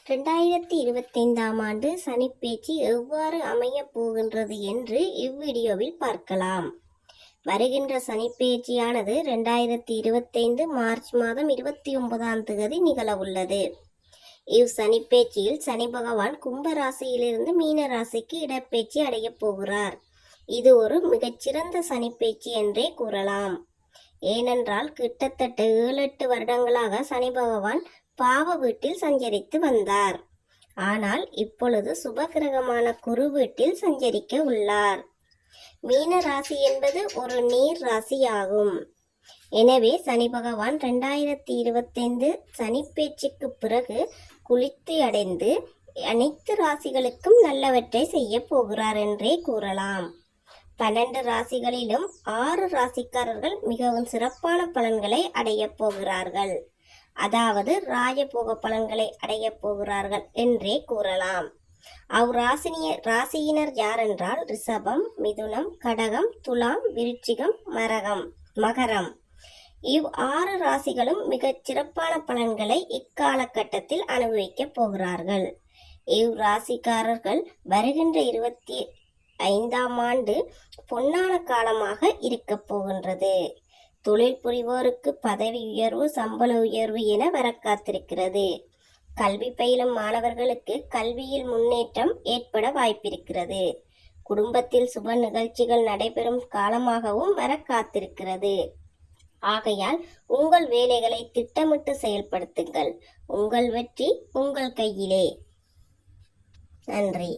2025ஆம் ஆண்டு சனிப்பெயர்ச்சி எவ்வாறு அமையப் போகின்றது என்று இவ்வீடியோவில் பார்க்கலாம். வருகின்ற சனிப்பெயர்ச்சியானது 2025 மார்ச் மாதம் 29ஆம் தேதி நிகழவுள்ளது. சனிப்பெயர்ச்சியில் சனி பகவான் கும்ப ராசியிலிருந்து மீன ராசிக்கு இடப்பெயர்ச்சி அடையப் போகிறார். இது ஒரு மிகச்சிறந்த சனிப்பெயர்ச்சி என்றே கூறலாம். ஏனென்றால் கிட்டத்தட்ட 7-8 வருடங்களாக சனி பகவான் பாவ வீட்டில் சஞ்சரித்து வந்தார். ஆனால் இப்பொழுது சுபகிரகமான குரு வீட்டில் சஞ்சரிக்க உள்ளார். மீன ராசி என்பது ஒரு நீர் ராசியாகும். எனவே சனி பகவான் 2025 சனிப்பெயர்ச்சிக்கு பிறகு குளிர்ச்சி அடைந்து அனைத்து ராசிகளுக்கும் நல்லவற்றை செய்ய போகிறார் என்றே கூறலாம். 12 ராசிகளிலும் 6 ராசிக்காரர்கள் மிகவும் சிறப்பான பலன்களை அடையப் போகிறார்கள். அதாவது ராஜபோக பலன்களை அடையப் போகிறார்கள் என்றே கூறலாம். ராசியினர் யாரென்றால் ரிஷபம், மிதுனம், கடகம், துலாம், விருச்சிகம், மகரம். 6 ராசிகளும் மிகச் சிறப்பான பலன்களை இக்காலகட்டத்தில் அனுபவிக்கப் போகிறார்கள். ராசிக்காரர்கள் வருகின்ற 25ஆம் ஆண்டு பொன்னான காலமாக இருக்கப் போகின்றது. தொழில் புரிவோருக்கு பதவி உயர்வு, சம்பள உயர்வு என வர காத்திருக்கிறது. கல்வி பயிலும் மாணவர்களுக்கு கல்வியில் முன்னேற்றம் ஏற்பட வாய்ப்பிருக்கிறது. குடும்பத்தில் சுப நிகழ்ச்சிகள் நடைபெறும் காலமாகவும் வர காத்திருக்கிறது. ஆகையால் உங்கள் வேலைகளை திட்டமிட்டு செயல்படுத்துங்கள். உங்கள் வெற்றி உங்கள் கையிலே. நன்றி.